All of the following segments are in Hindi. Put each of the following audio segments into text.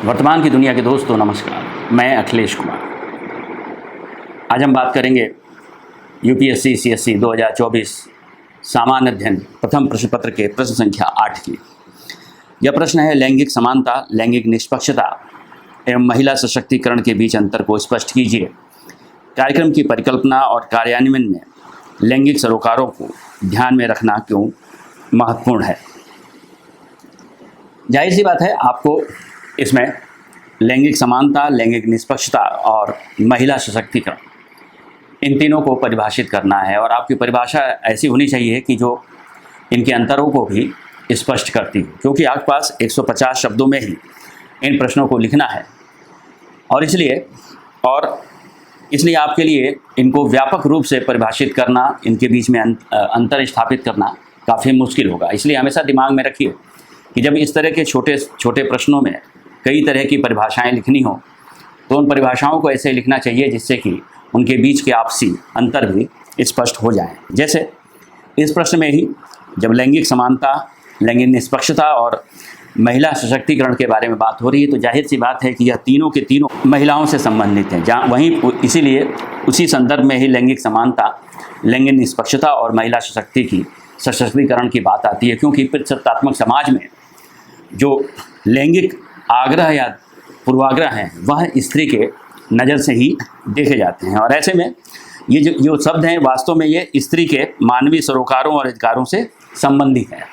वर्तमान की दुनिया के दोस्तों नमस्कार, मैं अखिलेश कुमार। आज हम बात करेंगे यूपीएससी सीएससी 2024 सामान्य अध्ययन प्रथम प्रश्न पत्र के प्रश्न संख्या 8 की। यह प्रश्न है, लैंगिक समानता, लैंगिक निष्पक्षता एवं महिला सशक्तिकरण के बीच अंतर को स्पष्ट कीजिए। कार्यक्रम की परिकल्पना और कार्यान्वयन में लैंगिक सरोकारों को ध्यान में रखना क्यों महत्वपूर्ण है। जाहिर सी बात है, आपको इसमें लैंगिक समानता, लैंगिक निष्पक्षता और महिला सशक्तिकरण इन तीनों को परिभाषित करना है और आपकी परिभाषा ऐसी होनी चाहिए कि जो इनके अंतरों को भी स्पष्ट करती हो, क्योंकि आपके पास 150 शब्दों में ही इन प्रश्नों को लिखना है और इसलिए आपके लिए इनको व्यापक रूप से परिभाषित करना, इनके बीच में अंतर स्थापित करना काफ़ी मुश्किल होगा। इसलिए हमेशा दिमाग में रखिए कि जब इस तरह के छोटे छोटे प्रश्नों में कई तरह की परिभाषाएं लिखनी हो तो उन परिभाषाओं को ऐसे लिखना चाहिए जिससे कि उनके बीच के आपसी अंतर भी स्पष्ट हो जाएं। जैसे इस प्रश्न में ही जब लैंगिक समानता, लैंगिक निष्पक्षता और महिला सशक्तिकरण के बारे में बात हो रही है तो जाहिर सी बात है कि यह तीनों के तीनों महिलाओं से संबंधित हैं। जहाँ वहीं इसीलिए उसी संदर्भ में ही लैंगिक समानता, लैंगिक निष्पक्षता और महिला सशक्तिकरण की बात आती है, क्योंकि पितृसत्तात्मक समाज में जो लैंगिक आग्रह या पूर्वाग्रह हैं वह स्त्री के नज़र से ही देखे जाते हैं और ऐसे में ये जो शब्द हैं वास्तव में ये स्त्री के मानवीय सरोकारों और अधिकारों से संबंधित है।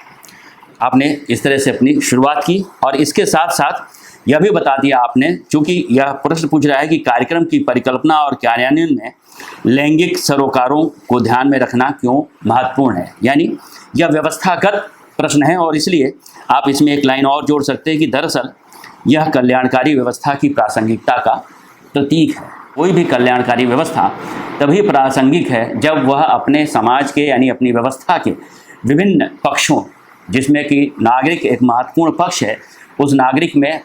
आपने इस तरह से अपनी शुरुआत की और इसके साथ साथ यह भी बता दिया आपने, चूँकि यह प्रश्न पूछ रहा है कि कार्यक्रम की परिकल्पना और कार्यान्वयन में लैंगिक सरोकारों को ध्यान में रखना क्यों महत्वपूर्ण है, यानी यह व्यवस्थागत प्रश्न है और इसलिए आप इसमें एक लाइन और जोड़ सकते हैं कि दरअसल यह कल्याणकारी व्यवस्था की प्रासंगिकता का प्रतीक है। कोई भी कल्याणकारी व्यवस्था तभी प्रासंगिक है जब वह अपने समाज के यानी अपनी व्यवस्था के विभिन्न पक्षों, जिसमें कि नागरिक एक महत्वपूर्ण पक्ष है, उस नागरिक में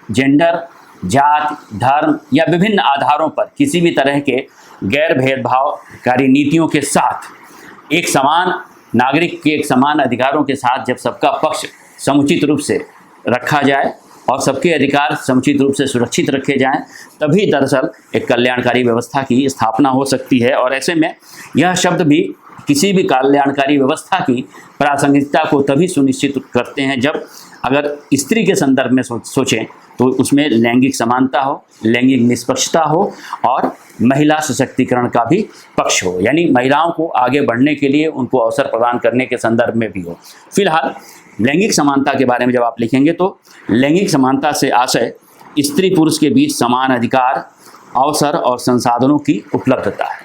जेंडर, जात, धर्म या विभिन्न आधारों पर किसी भी तरह के गैर भेदभावकारी नीतियों के साथ एक समान नागरिक के एक समान अधिकारों के साथ जब सबका पक्ष समुचित रूप से रखा जाए और सबके अधिकार समुचित रूप से सुरक्षित रखे जाएं, तभी दरअसल एक कल्याणकारी व्यवस्था की स्थापना हो सकती है। और ऐसे में यह शब्द भी किसी भी कल्याणकारी व्यवस्था की प्रासंगिकता को तभी सुनिश्चित करते हैं जब अगर स्त्री के संदर्भ में सोचें तो उसमें लैंगिक समानता हो, लैंगिक निष्पक्षता हो और महिला सशक्तिकरण का भी पक्ष हो, यानी महिलाओं को आगे बढ़ने के लिए उनको अवसर प्रदान करने के संदर्भ में भी हो। फिलहाल लैंगिक समानता के बारे में जब आप लिखेंगे तो लैंगिक समानता से आशय स्त्री पुरुष के बीच समान अधिकार, अवसर और संसाधनों की उपलब्धता है।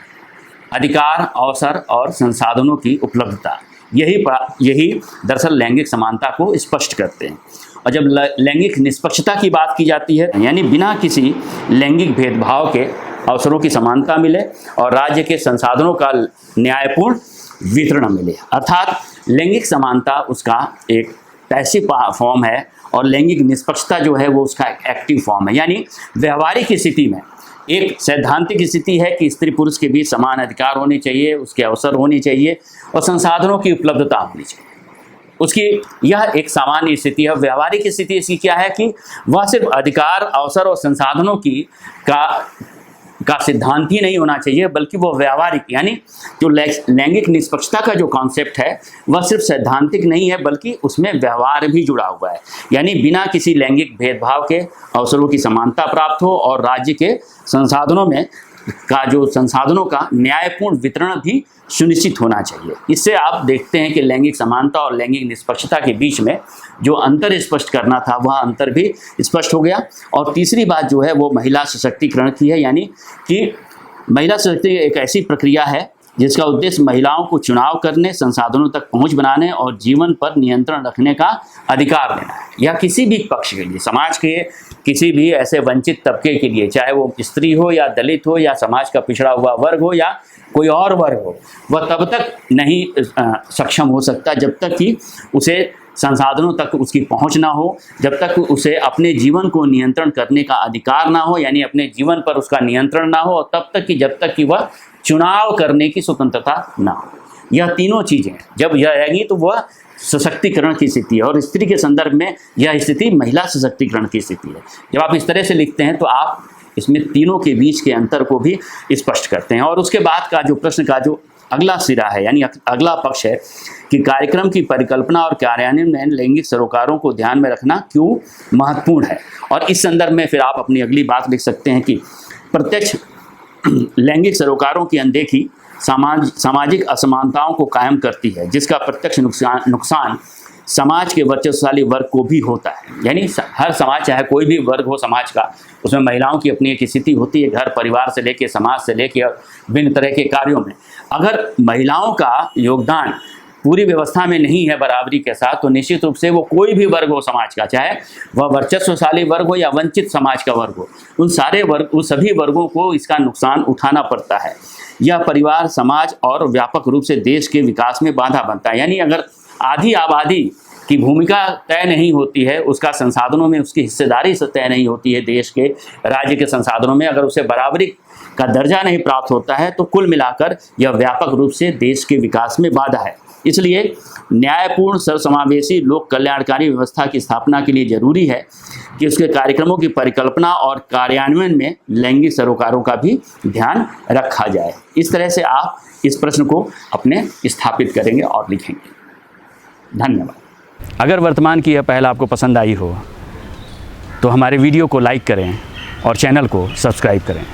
अधिकार, अवसर और संसाधनों की उपलब्धता यही दरअसल लैंगिक समानता को स्पष्ट करते हैं। और जब लैंगिक निष्पक्षता की बात की जाती है यानी बिना किसी लैंगिक भेदभाव के अवसरों की समानता मिले और राज्य के संसाधनों का न्यायपूर्ण वितरण मिले, अर्थात लैंगिक समानता उसका एक पैसिव फॉर्म है और लैंगिक निष्पक्षता जो है वो उसका एक एक्टिव फॉर्म है। यानी व्यवहारिक स्थिति में एक सैद्धांतिक स्थिति है कि स्त्री पुरुष के बीच समान अधिकार होने चाहिए, उसके अवसर होने चाहिए और संसाधनों की उपलब्धता होनी चाहिए। उसकी यह एक सामान्य स्थिति है। व्यवहारिक स्थिति इसकी क्या है कि वह सिर्फ अधिकार, अवसर और संसाधनों की का सिद्धांत ही नहीं होना चाहिए, बल्कि वो व्यवहारिक, यानी जो लैंगिक निष्पक्षता का जो कॉन्सेप्ट है वह सिर्फ सैद्धांतिक नहीं है बल्कि उसमें व्यवहार भी जुड़ा हुआ है। यानी बिना किसी लैंगिक भेदभाव के अवसरों की समानता प्राप्त हो और राज्य के संसाधनों का न्यायपूर्ण वितरण भी सुनिश्चित होना चाहिए। इससे आप देखते हैं कि लैंगिक समानता और लैंगिक निष्पक्षता के बीच में जो अंतर स्पष्ट करना था वह अंतर भी स्पष्ट हो गया। और तीसरी बात जो है वो महिला सशक्तिकरण की है, यानी कि महिला सशक्तिकरण एक ऐसी प्रक्रिया है जिसका उद्देश्य महिलाओं को चुनाव करने, संसाधनों तक पहुंच बनाने और जीवन पर नियंत्रण रखने का अधिकार देना है। यह किसी भी पक्ष के लिए, समाज के किसी भी ऐसे वंचित तबके के लिए, चाहे वो स्त्री हो या दलित हो या समाज का पिछड़ा हुआ वर्ग हो या कोई और वर्ग हो, वह तब तक नहीं सक्षम हो सकता जब तक कि उसे संसाधनों तक उसकी पहुंच ना हो, जब तक उसे अपने जीवन को नियंत्रण करने का अधिकार ना हो, यानी अपने जीवन पर उसका नियंत्रण ना हो, और जब तक कि वह चुनाव करने की स्वतंत्रता ना हो। यह तीनों चीज़ें जब यह रहेंगी तो वह सशक्तिकरण की स्थिति है, और स्त्री के संदर्भ में यह स्थिति महिला सशक्तिकरण की स्थिति है। जब आप इस तरह से लिखते हैं तो आप इसमें तीनों के बीच के अंतर को भी स्पष्ट करते हैं। और उसके बाद का जो प्रश्न का जो अगला सिरा है, यानी अगला पक्ष है कि कार्यक्रम की परिकल्पना और कार्यान्वयन में लैंगिक सरोकारों को ध्यान में रखना क्यों महत्वपूर्ण है। और इस संदर्भ में फिर आप अपनी अगली बात लिख सकते हैं कि प्रत्यक्ष लैंगिक सरोकारों की अनदेखी सामाजिक असमानताओं को कायम करती है, जिसका प्रत्यक्ष नुकसान समाज के वर्चस्वशाली वर्ग को भी होता है। यानी हर समाज, चाहे कोई भी वर्ग हो समाज का, उसमें महिलाओं की अपनी एक स्थिति होती है, घर परिवार से लेकर समाज से लेकर विभिन्न तरह के कार्यों में। अगर महिलाओं का योगदान पूरी व्यवस्था में नहीं है बराबरी के साथ, तो निश्चित रूप से वो कोई भी वर्ग हो समाज का, चाहे वह वर्चस्वशाली वर्ग हो या वंचित समाज का वर्ग हो, उन सभी वर्गों को इसका नुकसान उठाना पड़ता है। यह परिवार, समाज और व्यापक रूप से देश के विकास में बाधा बनता है। यानी अगर आधी आबादी की भूमिका तय नहीं होती है, उसका संसाधनों में उसकी हिस्सेदारी से तय नहीं होती है, देश के राज्य के संसाधनों में अगर उसे बराबरी का दर्जा नहीं प्राप्त होता है, तो कुल मिलाकर यह व्यापक रूप से देश के विकास में बाधा है। इसलिए न्यायपूर्ण, सर्वसमावेशी, लोक कल्याणकारी व्यवस्था की स्थापना के लिए जरूरी है कि उसके कार्यक्रमों की परिकल्पना और कार्यान्वयन में लैंगिक सरोकारों का भी ध्यान रखा जाए। इस तरह से आप इस प्रश्न को अपने स्थापित करेंगे और लिखेंगे। धन्यवाद। अगर वर्तमान की यह पहल आपको पसंद आई हो तो हमारे वीडियो को लाइक करें और चैनल को सब्सक्राइब करें।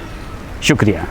शुक्रिया।